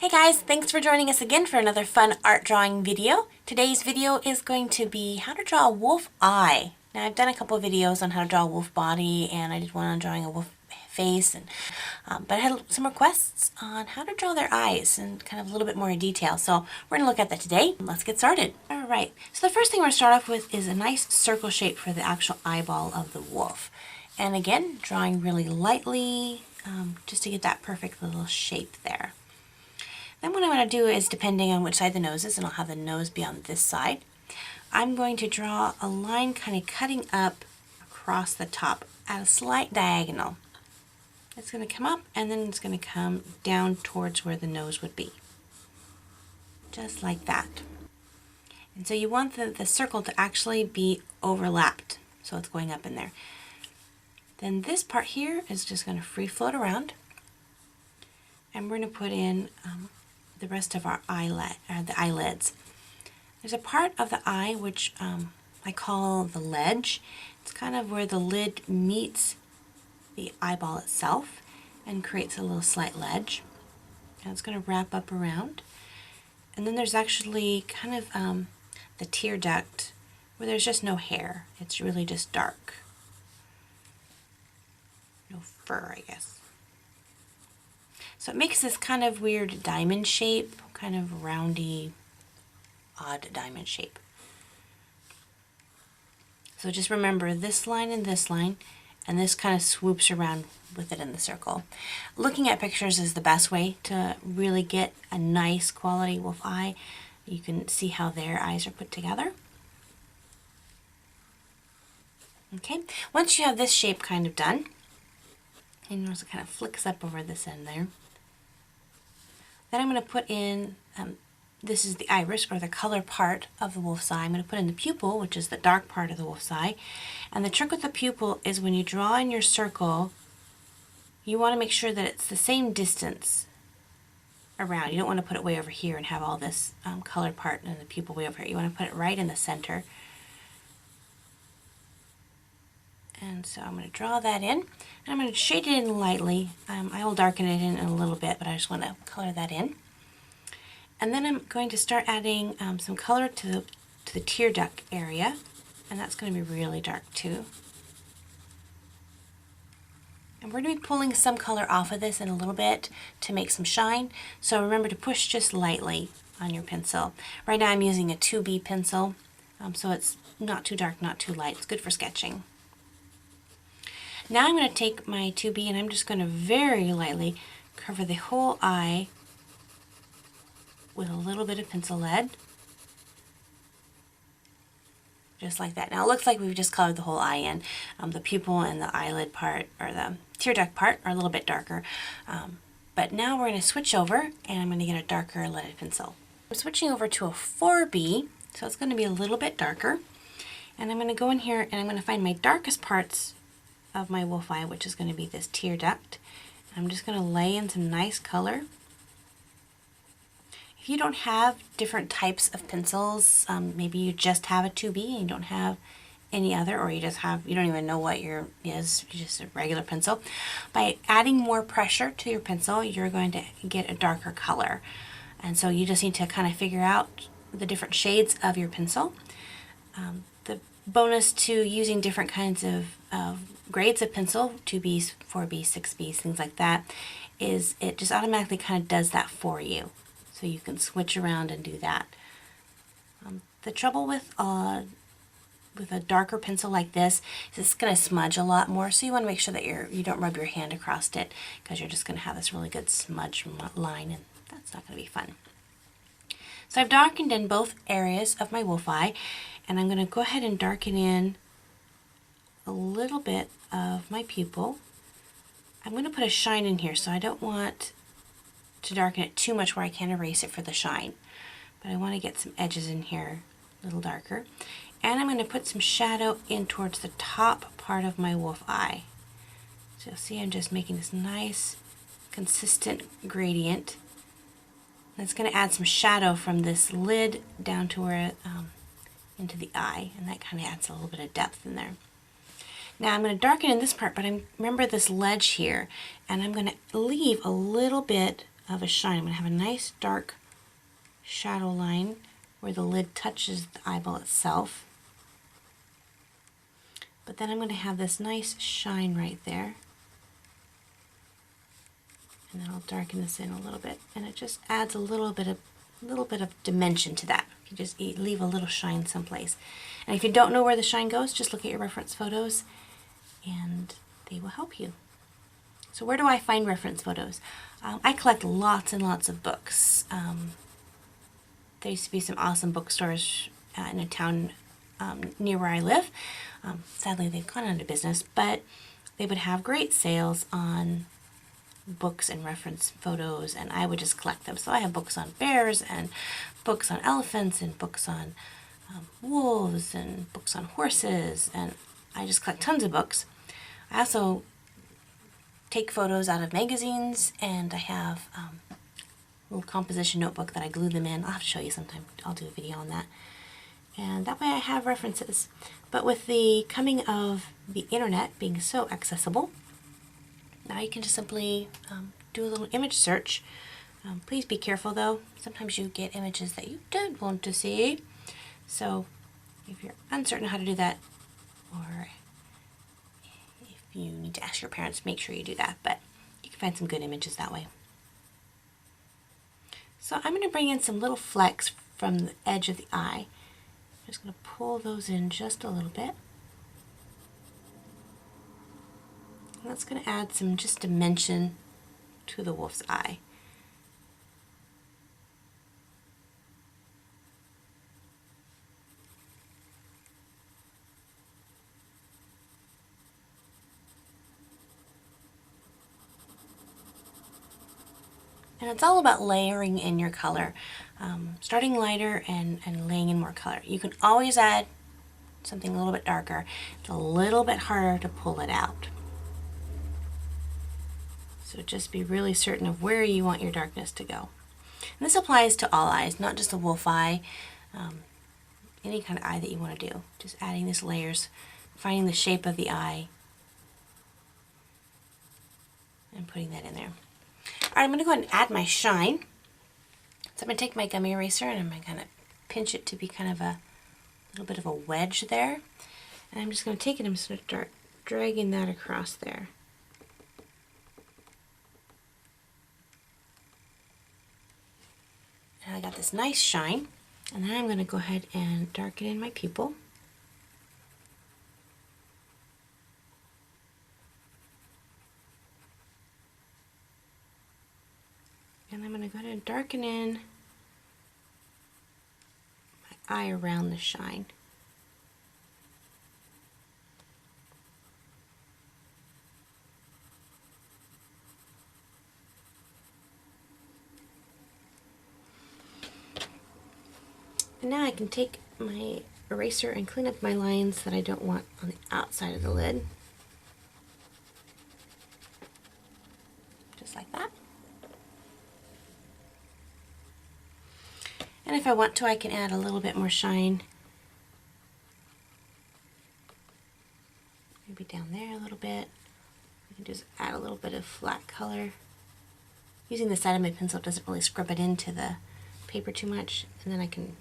Hey guys, thanks for joining us again for another fun art drawing video. Today's video is going to be how to draw a wolf eye. Now I've done a couple of videos on how to draw a wolf body, and I did one on drawing a wolf face, and but I had some requests on how to draw their eyes and kind of a little bit more in detail. So we're going to look at that today. Let's get started. Alright, so the first thing we're going to start off with is a nice circle shape for the actual eyeball of the wolf. And again, drawing really lightly just to get that perfect little shape there. Then what I'm going to do is, depending on which side the nose is, and I'll have the nose be on this side, I'm going to draw a line kind of cutting up across the top at a slight diagonal. It's going to come up and then it's going to come down towards where the nose would be. Just like that. And so you want the circle to actually be overlapped, so it's going up in there. Then this part here is just going to free float around, and we're going to put in the rest of our the eyelids. There's a part of the eye which I call the ledge. It's kind of where the lid meets the eyeball itself and creates a little slight ledge. And it's going to wrap up around. And then there's actually kind of the tear duct where there's just no hair. It's really just dark. No fur, I guess. So it makes this kind of weird diamond shape, kind of roundy, odd diamond shape. So just remember this line and this kind of swoops around with it in the circle. Looking at pictures is the best way to really get a nice quality wolf eye. You can see how their eyes are put together. Okay, once you have this shape kind of done, and notice it kind of flicks up over this end there. Then I'm going to put in, this is the iris, or the color part of the wolf's eye. I'm going to put in the pupil, which is the dark part of the wolf's eye. And the trick with the pupil is when you draw in your circle, you want to make sure that it's the same distance around. You don't want to put it way over here and have all this colored part and the pupil way over here. You want to put it right in the center. And so I'm going to draw that in, and I'm going to shade it in lightly. I will darken it in a little bit, but I just want to color that in. And then I'm going to start adding some color to the tear duct area, and that's going to be really dark too. And we're going to be pulling some color off of this in a little bit to make some shine, so remember to push just lightly on your pencil. Right now I'm using a 2B pencil, so it's not too dark, not too light. It's good for sketching. Now I'm going to take my 2B and I'm just going to very lightly cover the whole eye with a little bit of pencil lead. Just like that. Now it looks like we've just colored the whole eye in. The pupil and the eyelid part, or the tear duct part, are a little bit darker. But now we're going to switch over and I'm going to get a darker leaded pencil. I'm switching over to a 4B, so it's going to be a little bit darker. And I'm going to go in here and I'm going to find my darkest parts of my wolf eye, which is going to be this tear duct. I'm just going to lay in some nice color. If you don't have different types of pencils, maybe you just have a 2B and you don't have any other, or you don't even know what your is, just a regular pencil. By adding more pressure to your pencil, you're going to get a darker color. And so you just need to kind of figure out the different shades of your pencil. The bonus to using different kinds of grades of pencil, 2Bs, 4Bs, 6Bs, things like that, is it just automatically kind of does that for you. So you can switch around and do that. The trouble with a darker pencil like this is it's going to smudge a lot more, so you want to make sure that you don't rub your hand across it, because you're just going to have this really good smudge line, and that's not going to be fun. So I've darkened in both areas of my wolf eye, and I'm going to go ahead and darken in a little bit of my pupil. I'm going to put a shine in here, so I don't want to darken it too much where I can't erase it for the shine. But I want to get some edges in here a little darker. And I'm going to put some shadow in towards the top part of my wolf eye. So you'll see I'm just making this nice, consistent gradient. And it's going to add some shadow from this lid down to where into the eye, and that kind of adds a little bit of depth in there. Now I'm going to darken in this part, but remember this ledge here, and I'm going to leave a little bit of a shine. I'm going to have a nice dark shadow line where the lid touches the eyeball itself. But then I'm going to have this nice shine right there. And then I'll darken this in a little bit, and it just adds a little bit of dimension to that. You just leave a little shine someplace. And if you don't know where the shine goes, just look at your reference photos and they will help you. So where do I find reference photos? I collect lots and lots of books. There used to be some awesome bookstores in a town near where I live. Sadly, they've gone out of business, but they would have great sales on books and reference photos, and I would just collect them. So I have books on bears and books on elephants and books on wolves and books on horses, and I just collect tons of books. I also take photos out of magazines, and I have a little composition notebook that I glue them in. I'll have to show you sometime. I'll do a video on that. And that way I have references. But with the coming of the internet being so accessible, now you can just simply do a little image search. Please be careful though. Sometimes you get images that you don't want to see. So if you're uncertain how to do that, or if you need to ask your parents, make sure you do that. But you can find some good images that way. So I'm going to bring in some little flecks from the edge of the eye. I'm just going to pull those in just a little bit. And that's going to add some just dimension to the wolf's eye. And it's all about layering in your color, starting lighter and laying in more color. You can always add something a little bit darker. It's a little bit harder to pull it out. So just be really certain of where you want your darkness to go. And this applies to all eyes, not just a wolf eye, any kind of eye that you want to do. Just adding these layers, finding the shape of the eye, and putting that in there. All right, I'm going to go ahead and add my shine. So I'm going to take my gummy eraser and I'm going to kind of pinch it to be kind of a little bit of a wedge there. And I'm just going to take it and I'm just going to start dragging that across there. And I got this nice shine. And then I'm going to go ahead and darken in my pupil. And I'm going to go ahead and darken in my eye around the shine. And now I can take my eraser and clean up my lines that I don't want on the outside of the lid. Just like that. And if I want to, I can add a little bit more shine. Maybe down there a little bit. I can just add a little bit of flat color. Using the side of my pencil doesn't really scrub it into the paper too much. And then I can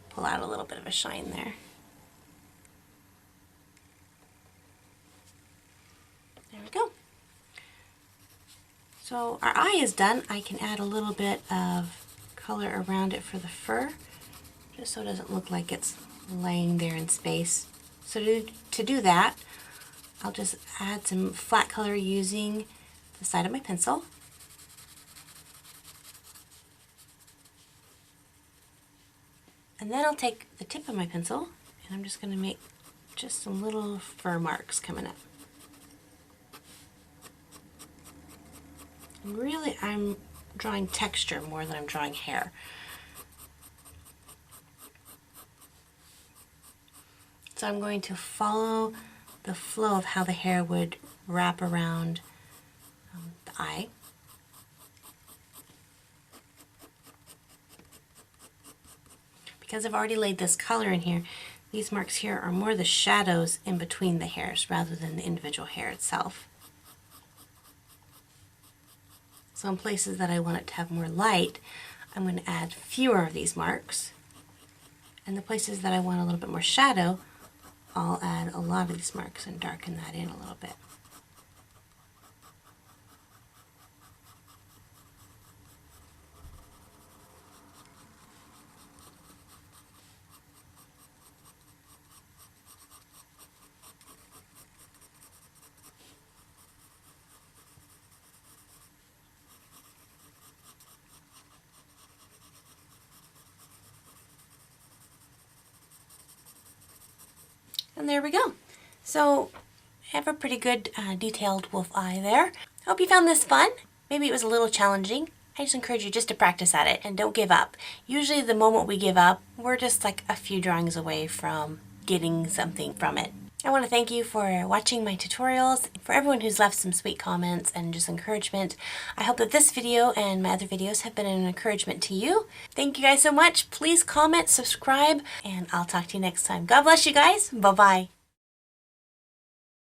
pull out a little bit of a shine there. There we go. So our eye is done. I can add a little bit of color around it for the fur, just so it doesn't look like it's laying there in space. So to do that, I'll just add some flat color using the side of my pencil. And then I'll take the tip of my pencil and I'm just going to make just some little fur marks coming up. And really, I'm drawing texture more than I'm drawing hair. So I'm going to follow the flow of how the hair would wrap around the eye. Because I've already laid this color in here, these marks here are more the shadows in between the hairs rather than the individual hair itself. So So in places that I want it to have more light, I'm going to add fewer of these marks. And the places that I want a little bit more shadow, I'll add a lot of these marks and darken that in a little bit. And there we go. So I have a pretty good detailed wolf eye there. Hope you found this fun. Maybe it was a little challenging. I just encourage you just to practice at it and don't give up. Usually the moment we give up, we're just like a few drawings away from getting something from it. I want to thank you for watching my tutorials, for everyone who's left some sweet comments and just encouragement. I hope that this video and my other videos have been an encouragement to you. Thank you guys so much. Please comment, subscribe, and I'll talk to you next time. God bless you guys. Bye-bye.